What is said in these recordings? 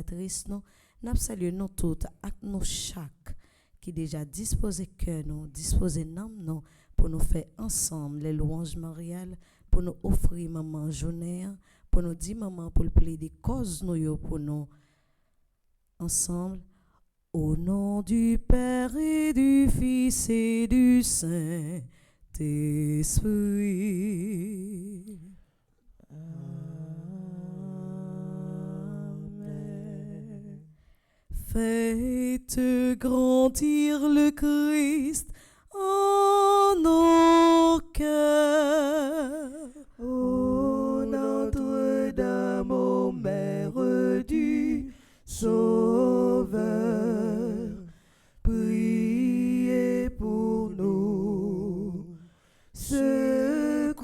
créatrice, nous saluons toutes, avec nous chaque qui déjà disposé cœur, nous disposé âme, nous pour nous faire ensemble les louanges mariales, pour nous offrir maman journée, pour nous dire maman pour le plaider cause nous pour nous ensemble. Au nom du Père et du Fils et du Saint-Esprit. Amen. Faites grandir le Christ en nos cœurs. Ô Notre-Dame, ô Mère du Sauveur, priez pour nous, secourez-nous,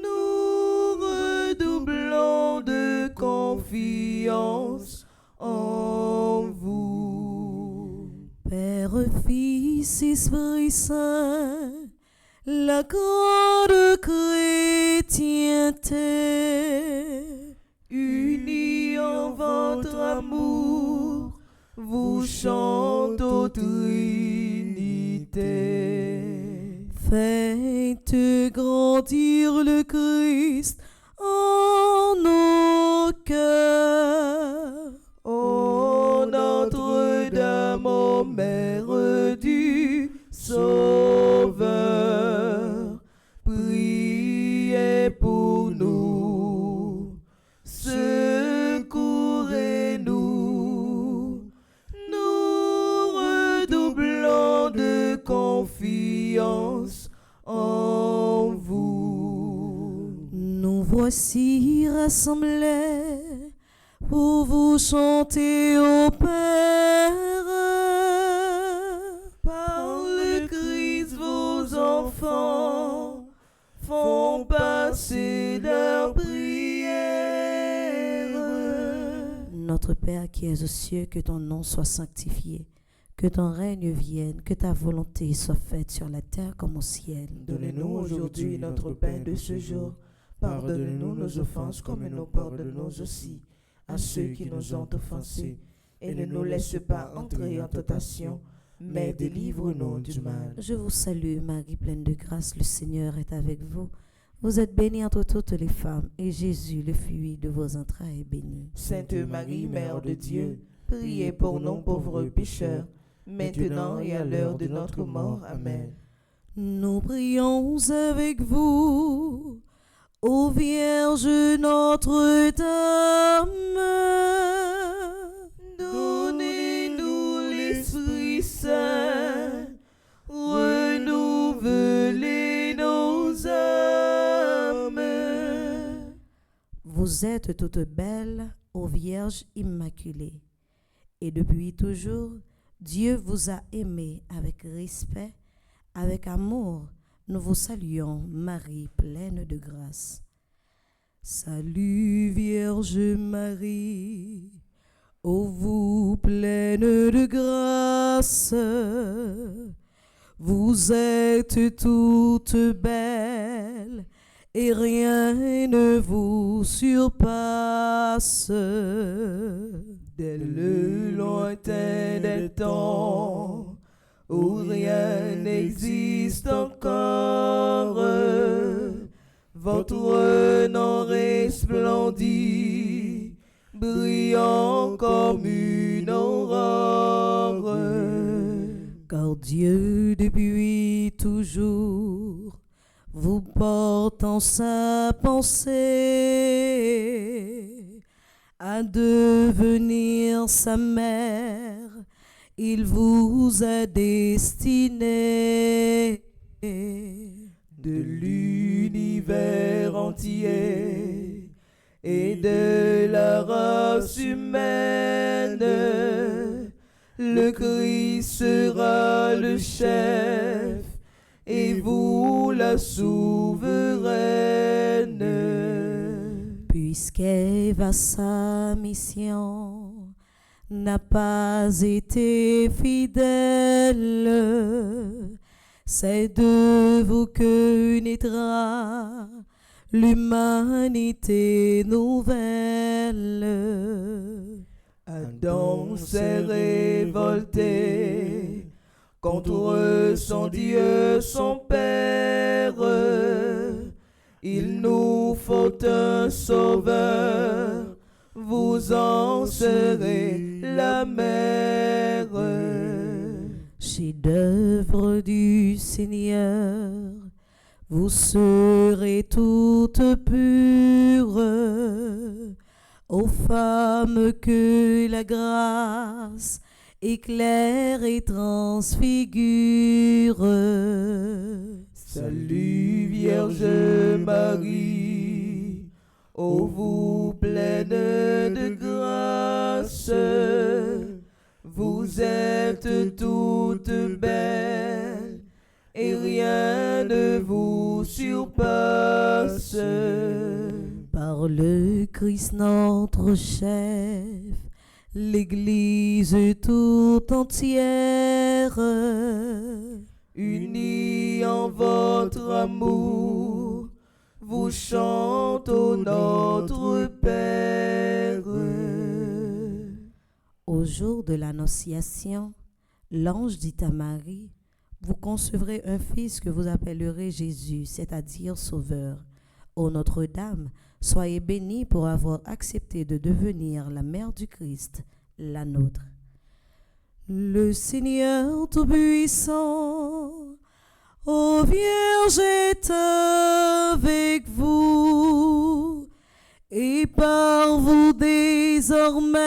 nous redoublons de confiance en vous. Père, Fils, Esprit Saint, la grande chrétienté, unis en votre amour, vous chante aux Trinité. faites grandir le Christ en nos cœurs. Ô Notre-Dame, ô Mère du Sauveur, priez pour nous, secourez-nous, nous redoublons de confiance en vous. Nous voici rassemblés pour vous chanter au Père. Par le Christ, vos enfants font passer leurs prières. Notre Père qui es aux cieux, que ton nom soit sanctifié, que ton règne vienne, que ta volonté soit faite sur la terre comme au ciel. Donnez-nous aujourd'hui notre pain de ce jour. Pardonnez-nous nos offenses comme nous pardonnons aussi à ceux qui nous ont offensés. Et ne nous laisse pas entrer en tentation, mais délivre-nous du mal. Je vous salue, Marie, pleine de grâce, le Seigneur est avec vous. Vous êtes bénie entre toutes les femmes, et Jésus, le fruit de vos entrailles, est béni. Sainte Marie, Mère de Dieu, priez pour nous pauvres pécheurs, maintenant et à l'heure de notre mort. Amen. Nous prions avec vous, ô Vierge Notre-Dame. Donnez-nous l'Esprit Saint, renouvelez nos âmes. Vous êtes toutes belles, ô Vierge Immaculée, et depuis toujours, Dieu vous a aimé avec respect, avec amour. Nous vous saluons, Marie, pleine de grâce. Salut, Vierge Marie, ô vous pleine de grâce. Vous êtes toute belle, et rien ne vous surpasse. Dès le lointain des temps, où rien n'existe encore, votre nom resplendit, brillant comme une aurore. Car Dieu depuis toujours vous porte en sa pensée à devenir sa mère. Il vous a destiné de l'univers entier et de la race humaine. Le Christ sera le chef et vous la souveraine. Puisqu'Ève à sa mission n'a pas été fidèle, c'est de vous que naîtra l'humanité nouvelle. Adam s'est révolté contre son Dieu, son Père. Il nous faut un sauveur, vous en serez la mère. Chef-d'œuvre du Seigneur, vous serez toutes pures, ô femmes que la grâce éclaire et transfigure. Salut Vierge Marie, ô vous pleine de grâce, vous êtes toute belle et rien ne vous surpasse. Par le Christ notre chef, l'Église tout entière, unie en votre amour, vous chante au notre Père. Au jour de l'Annonciation, l'ange dit à Marie, vous concevrez un fils que vous appellerez Jésus, c'est-à-dire Sauveur. Ô Notre-Dame, soyez bénie pour avoir accepté de devenir la mère du Christ, la nôtre. Le Seigneur Tout-Puissant, ô Vierge est avec vous, et par vous désormais,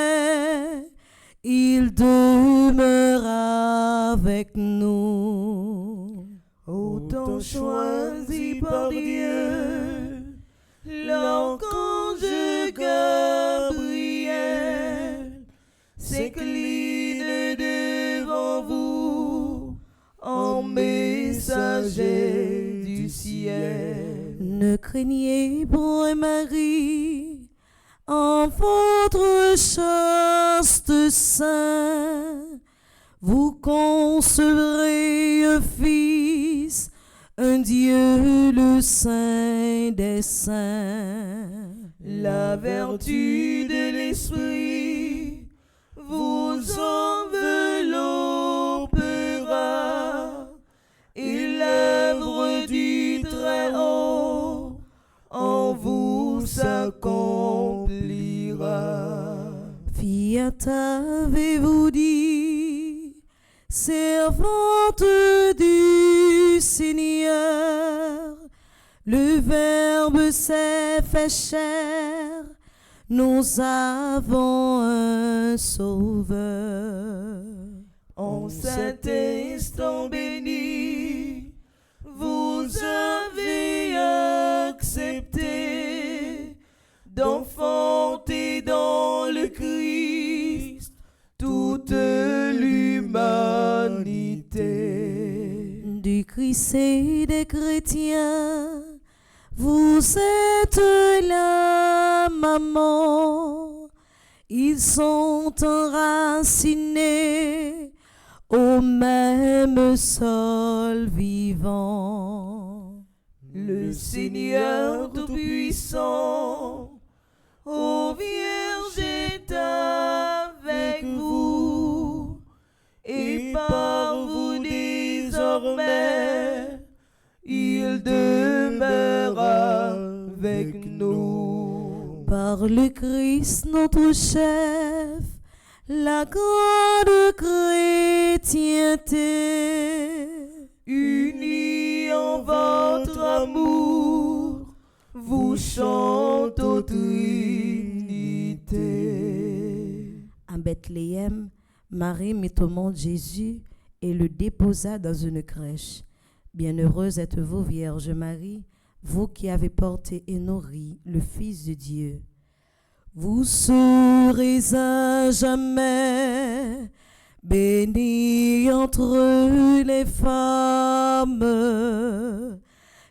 il demeure avec nous. Autant choisi par Dieu, l'archange Gabriel s'incline devant vous en messager du ciel. Ne craignez point Marie, en votre chaste sein, vous concevrez un fils, un Dieu le Saint des Saints. La vertu de l'Esprit vous enveloppera et l'œuvre du Très-Haut en vous s'accomplira. Fiat avez-vous dit, servante du Seigneur, le Verbe s'est fait chair, nous avons un Sauveur. En cet instant béni, vous avez accepté d'enfanter dans le Christ toute l'humanité. Du Christ et des chrétiens, vous êtes la maman, ils sont enracinés au même sol vivant. Le Seigneur Tout-Puissant, ô Vierge est avec vous, et par vous désormais, il demeure avec nous. Par le Christ notre chef, la grande chrétienté, unis en votre amour, vous chante aux Trinité. à Bethléem, Marie mit au monde Jésus et le déposa dans une crèche. Bienheureuse êtes-vous, Vierge Marie, vous qui avez porté et nourri le Fils de Dieu. Vous serez à jamais bénie entre les femmes,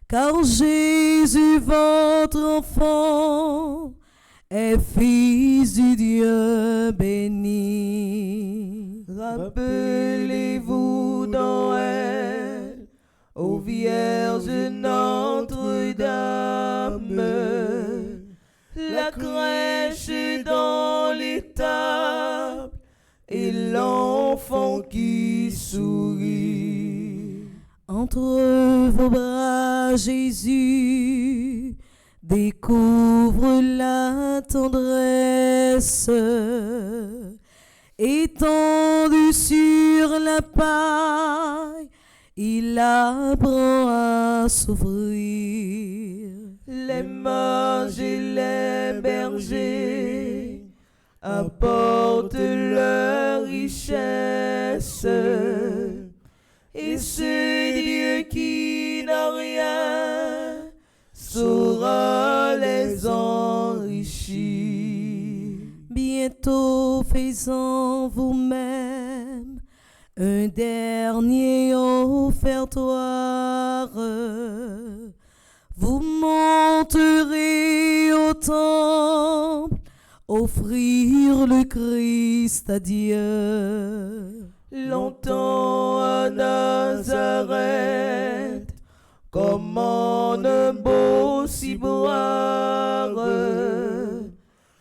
car Jésus, votre enfant, est Fils du Dieu béni. Rappelez-vous dans elle, ô Vierge Notre d'âme, la crèche dans l'étable et l'enfant qui sourit. Entre vos bras, Jésus, découvre la tendresse. Étendu sur la paille, il apprend à souffrir. Les mages et les bergers apportent leur richesse, et ce Dieu qui n'a rien saura les enrichir. Bientôt faisant vous-même un dernier offertoire, vous monterez au temple, offrir le Christ à Dieu. Longtemps à Nazareth, comme en un beau ciboire,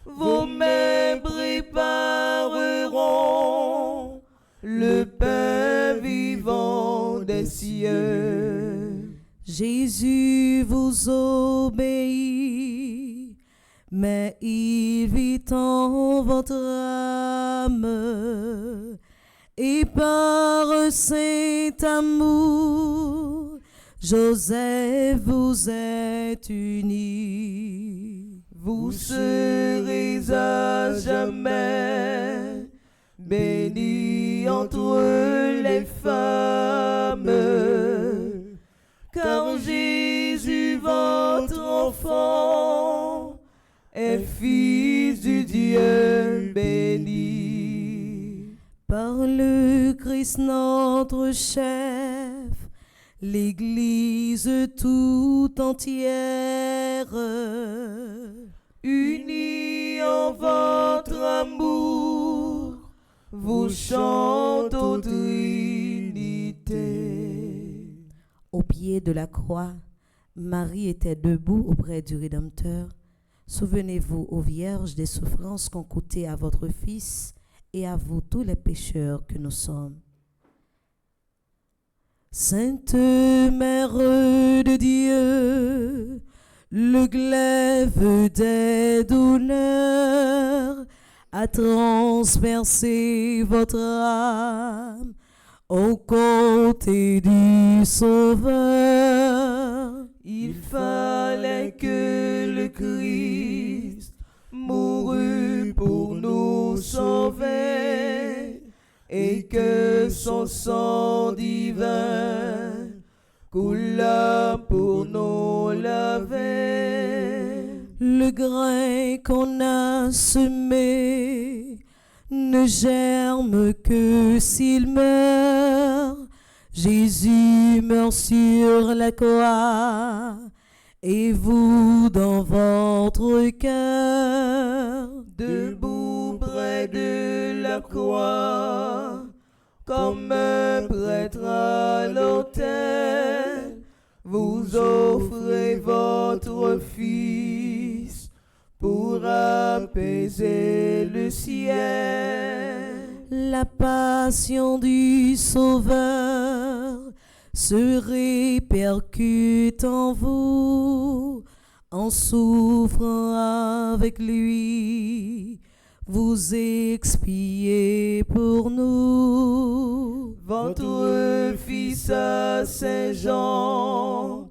vos mains prépareront le pain vivant des cieux. Jésus vous obéit, mais il vit en votre âme, et par un saint amour, Joseph vous est uni. Vous serez à jamais bénis entre les femmes, car Jésus, votre enfant, est fils du Dieu béni. Par le Christ notre chef, l'Église tout entière, unis en votre amour, vous chante aux Trinité. Au pied de la croix, Marie était debout auprès du Rédempteur. Souvenez-vous, ô Vierge, des souffrances qu'ont coûté à votre Fils et à vous tous les pécheurs que nous sommes. Sainte Mère de Dieu, le glaive des douleurs a transpercé votre âme au côté du Sauveur. Il fallait que le Christ mourût pour nous sauver, et que son sang divin coula pour nous laver. Le grain qu'on a semé ne germe que s'il meurt. Jésus meurt sur la croix, et vous dans votre cœur. Debout près de la croix, comme un prêtre à l'autel, vous offrez votre Fils pour apaiser le ciel. La passion du Sauveur se répercute en vous, en souffrant avec lui, vous expiez pour nous. Votre Fils à Saint Jean,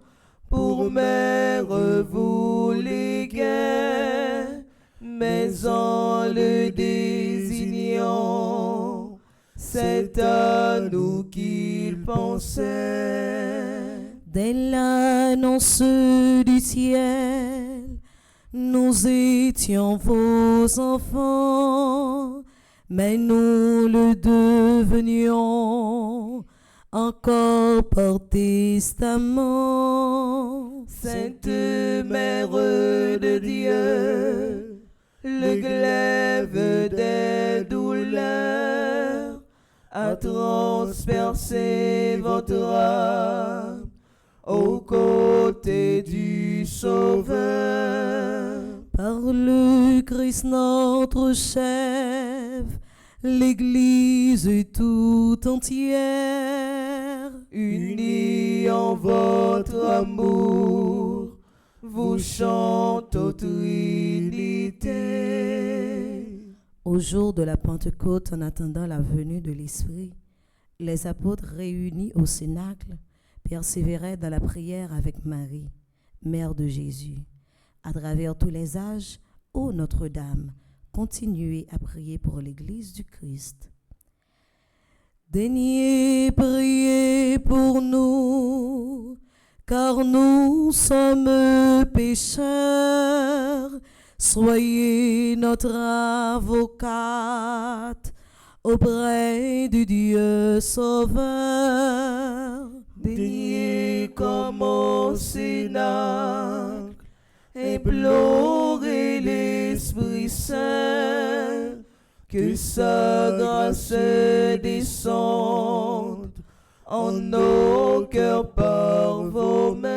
pour mère vous léguait, mais en le désignant, c'est à nous qu'il pensait. Dès l'annonce du ciel, nous étions vos enfants, mais nous le devenions encore par testament. Sainte Mère de Dieu, le glaive des douleurs a transpercé votre âme aux côtés du Sauveur. Par le Christ notre chef, l'Église tout entière, Unis en votre amour, vous chante aux Trinité. au jour de la Pentecôte, en attendant la venue de l'Esprit, les apôtres réunis au Cénacle persévéraient dans la prière avec Marie, mère de Jésus. À travers tous les âges, ô Notre-Dame, continuez à prier pour l'Église du Christ. Daignez prier pour nous, car nous sommes pécheurs. Soyez notre avocate auprès du Dieu Sauveur. Daignez comme au Cénacle, implorer l'Esprit Saint, que sa grâce descende en nos cœurs par vos mains.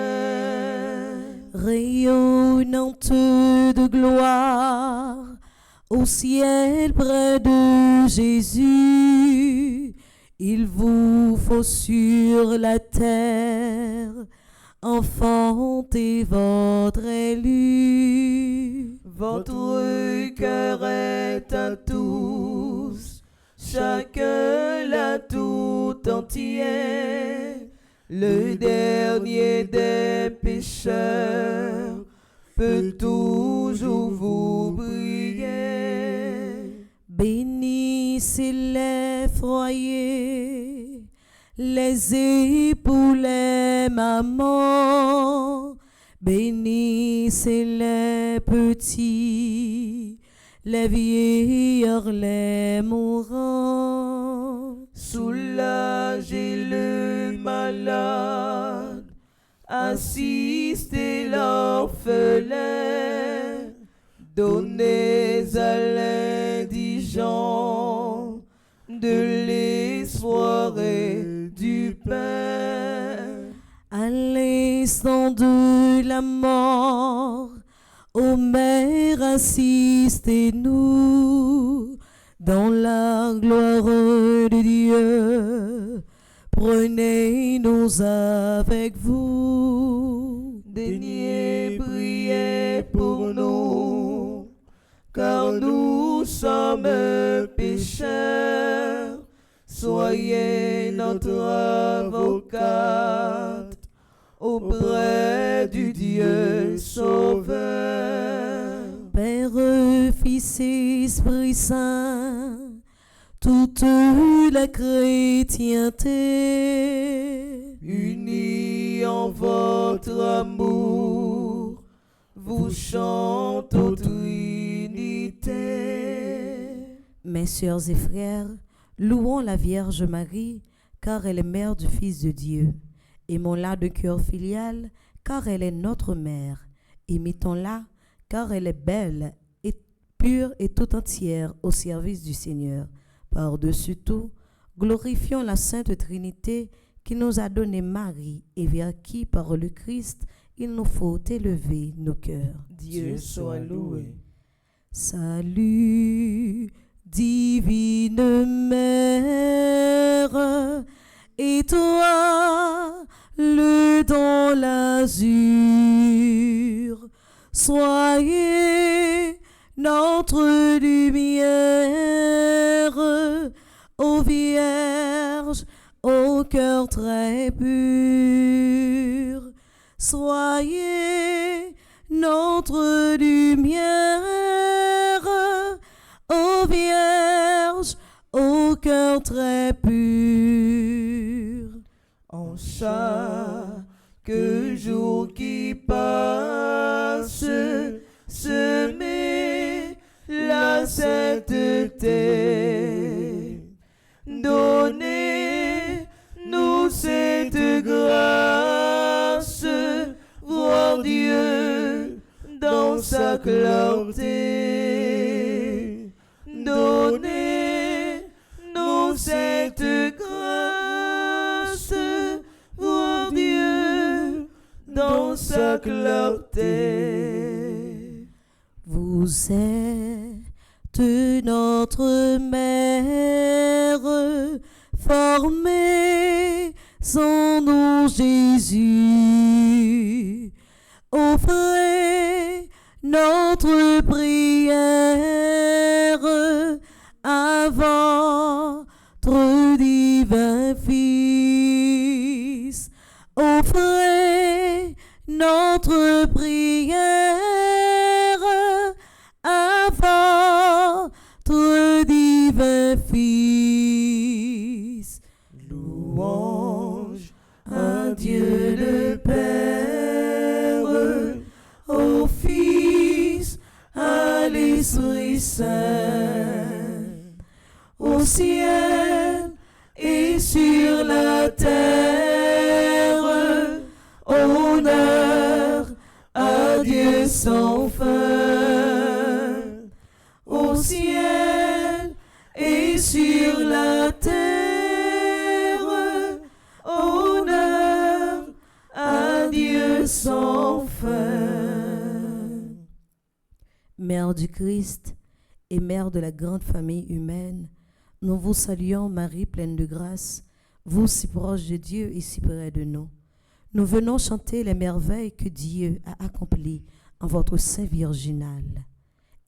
Rayonnante de gloire, au ciel près de Jésus, il vous faut sur la terre enfanter votre élu. Votre cœur est à tous, chacun l'a tout entier. Le dernier des pécheurs peut toujours vous prier. Bénissez les foyers, les époux, les mamans, bénissez les petits, les vieillards, les mourants. Soulagez le malade, assistez l'orphelin, donnez à l'indigent de l'espoir et du pain. À l'instant de la mort, ô Mère, assistez-nous dans la gloire de Dieu. Prenez-nous avec vous. Daignez prier pour nous, car nous sommes pécheurs. Soyez notre avocate auprès du Dieu Sauveur. Père, Fils et Esprit Saint, toute la chrétienté, Unis en votre amour, vous chante aux Trinité. Mes sœurs et frères, louons la Vierge Marie, car elle est mère du Fils de Dieu. Aimons-la de cœur filial, car elle est notre mère. Imitons-la, car elle est belle et pure et tout entière au service du Seigneur. Par-dessus tout, glorifions la Sainte Trinité qui nous a donné Marie et vers qui, par le Christ, il nous faut élever nos cœurs. Dieu soit loué. Salut, divine Mère, et toi, le dans l'azur, soyez notre lumière, ô Vierge, au cœur très pur. Soyez notre lumière, ô Vierge, au cœur très pur. En chaque jour qui passe, semez la sainteté. Donnez-nous cette grâce, voir Dieu dans sa clarté. Donnez-nous cette grâce, voir Dieu sa clarté. Vous êtes notre mère, formée en nous Jésus. Offrez notre prière à votre divin Fils. Offrez notre prière à votre divin Fils. Louange à Dieu le Père, au Fils, à l'Esprit Saint, au ciel et sur la terre, honneur à Dieu sans fin. Au ciel et sur la terre, honneur à Dieu sans fin. Mère du Christ et Mère de la grande famille humaine, nous vous saluons, Marie, pleine de grâce, vous si proche de Dieu et si près de nous. Nous venons chanter les merveilles que Dieu a accomplies en votre sein virginal.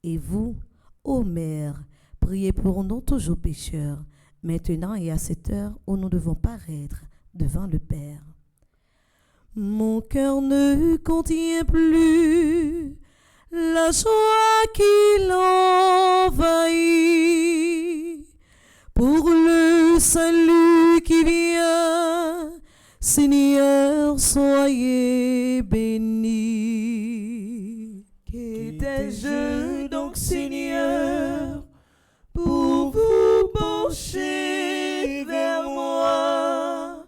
Et vous, ô Mère, priez pour nous toujours pécheurs, maintenant et à cette heure où nous devons paraître devant le Père. Mon cœur ne contient plus la joie qui l'envahit pour le salut qui vient. Seigneur, soyez béni. Qu'étais-je donc, Seigneur, pour vous pencher vers moi,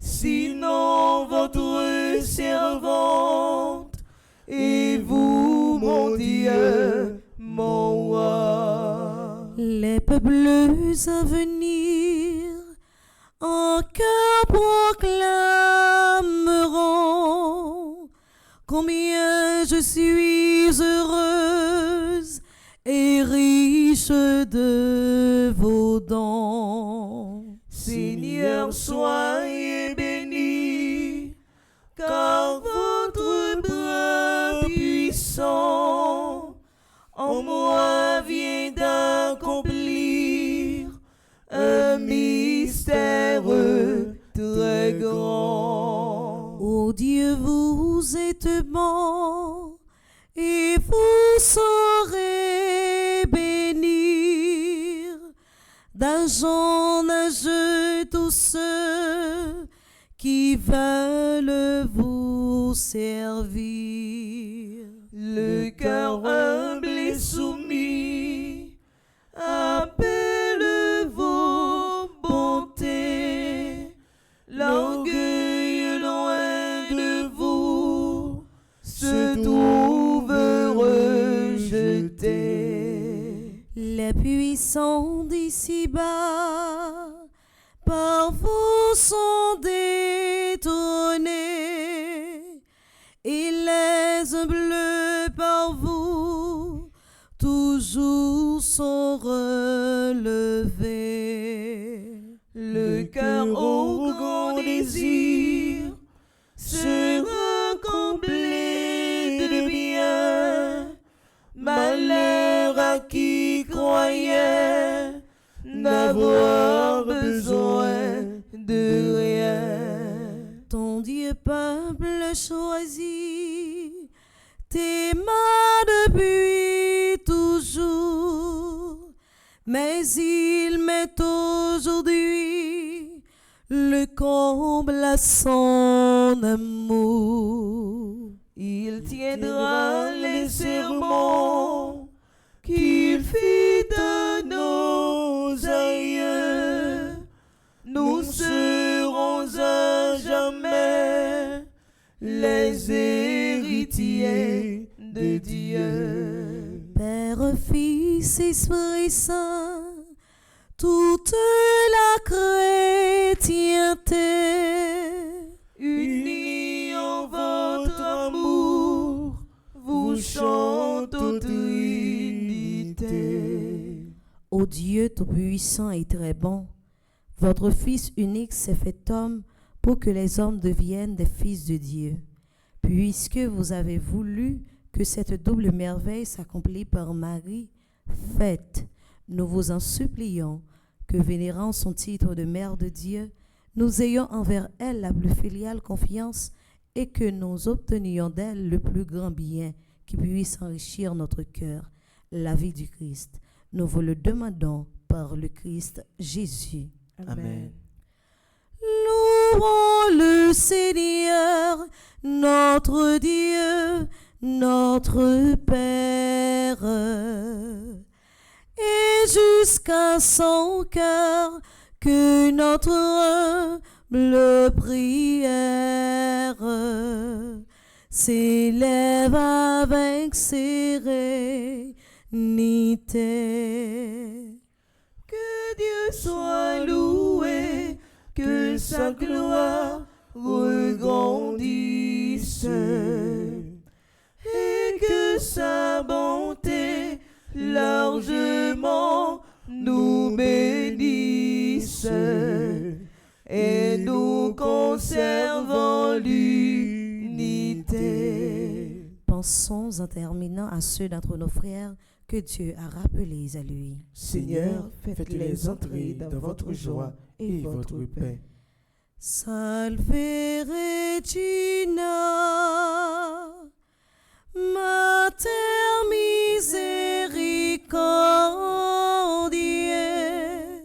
sinon votre servante, et vous, mon Dieu, mon roi. Les peuples à venir en cœur proclameront combien je suis heureuse et riche de vos dons. Seigneur, soyez béni, car votre bras puissant en moi vient d'accomplir un mystère très grand. Ô Dieu, vous êtes bon et vous saurez bénir d'âge en âge tous ceux qui veulent vous servir. Le cœur humble et soumis appelle vos bontés. L'orgueil loin de vous se trouve rejeté. Les puissants d'ici-bas par vous sont détrônés et les humbles par vous toujours sont relevés. Le cœur au grand désir sera comblé de bien. Malheur à qui croyait n'avoir besoin de rien. Ton Dieu peuple choisi t'aima depuis toujours, mais il met aujourd'hui le comble à son amour. Il tiendra les sermons qu'il fit à nos aïeux. Nous serons à jamais les héritiers de Dieu. Père, Fils, Esprit Saint, toute la chrétienté unis en votre amour, Dieu tout-puissant et très bon, votre Fils unique s'est fait homme pour que les hommes deviennent des fils de Dieu. Puisque vous avez voulu que cette double merveille s'accomplisse par Marie, faites, nous vous en supplions, que vénérant son titre de Mère de Dieu, nous ayons envers elle la plus filiale confiance et que nous obtenions d'elle le plus grand bien qui puisse enrichir notre cœur, la vie du Christ. Nous vous le demandons par le Christ Jésus. Amen. Louons le Seigneur, notre Dieu, notre Père. Et jusqu'à son cœur, que notre humble prière s'élève avec sérénité. Que Dieu soit loué, que sa gloire regrandisse et que sa bonté largement nous bénisse et nous conservons l'unité. Pensons en terminant à ceux d'entre nos frères que Dieu a rappelés à lui. Seigneur, faites-les entrer dans votre joie et votre paix. Salve Regina, Mater misericordiae,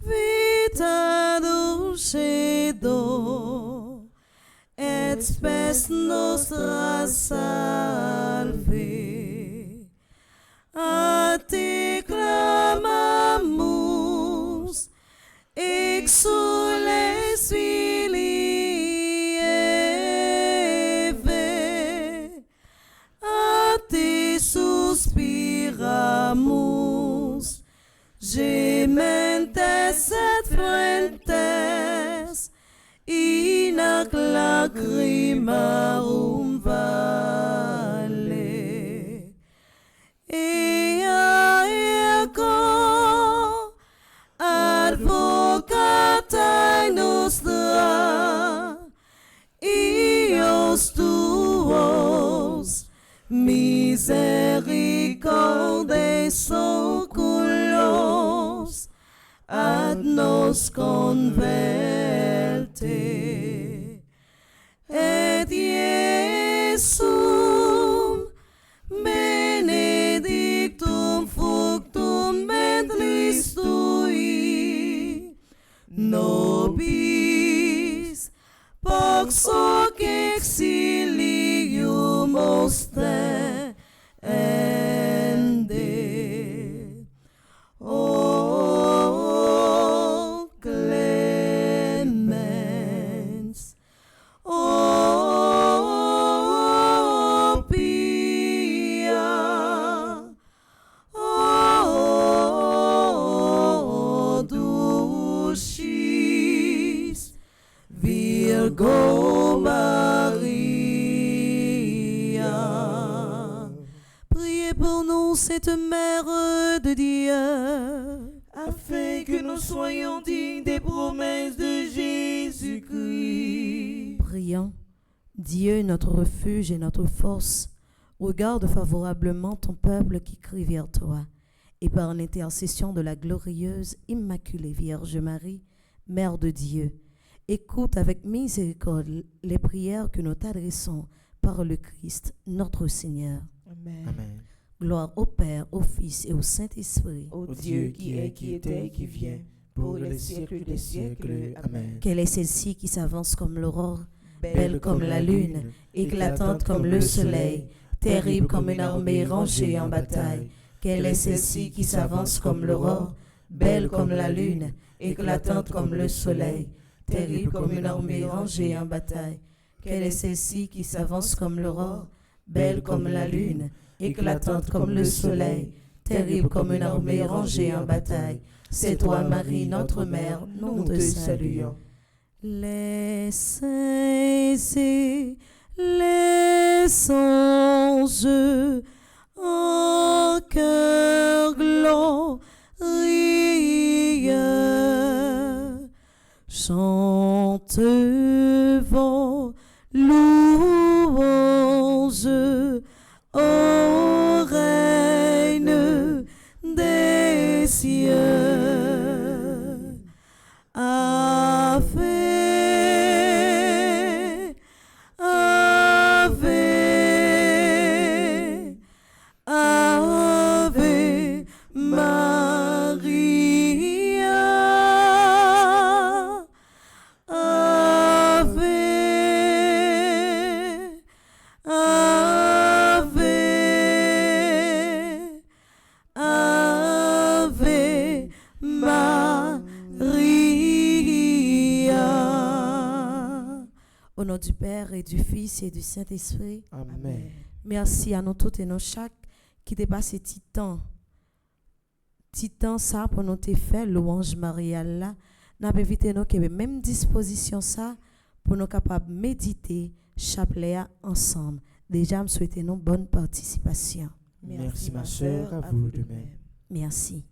vita dulcedo, et spes nostra salve. A te clamamus, exules filii Eve, a te suspiramus, gementes et flentes, in ac lacrimarum vale. Ea ego advocata nostra, ios tuos misericordes oculos ad nos converte, et Iesum benedictum fructum ventris tui, nobis pox hoc exilium ostende. O clemens, o pia, o dulcis Virgo Maria. Priez pour nous, cette Mère de Dieu, afin que nous soyons dignes des promesses de Jésus-Christ. Prions. Dieu, notre refuge et notre force, regarde favorablement ton peuple qui crie vers toi, et par l'intercession de la glorieuse Immaculée Vierge Marie, Mère de Dieu, écoute avec miséricorde les prières que nous t'adressons par le Christ, notre Seigneur. Amen. Amen. Gloire au Père, au Fils et au Saint-Esprit. Ô Dieu qui est, qui était et qui vient, pour les siècles des siècles. Amen. Quelle est celle-ci qui s'avance comme l'aurore, Belle comme la lune, éclatante comme le soleil, terrible comme une armée rangée en bataille? Quelle est celle-ci qui s'avance comme l'aurore, belle comme la lune, éclatante comme le soleil, terrible comme une armée rangée en bataille? Quelle est celle-ci qui s'avance comme l'aurore, belle comme la lune, éclatante comme le soleil, terrible comme une armée rangée en bataille? C'est toi, Marie, notre Mère, nous te saluons. Les saints et les anges en cœur glorieux chante vos louanges au règne des cieux. Ave, Ave, Ave Maria. Ave, Ave, Ave Maria. Au nom du Père et du Fils et du Saint-Esprit. Amen. Merci à nous toutes et nous chaque qui dépasse titan ça pour nous te faire louange mariale là. N'a pas évité nous que même disposition ça pour nous capables méditer chapelet ensemble. Déjà me souhaiter nous bonne participation. Merci ma sœur, à vous de même. Merci.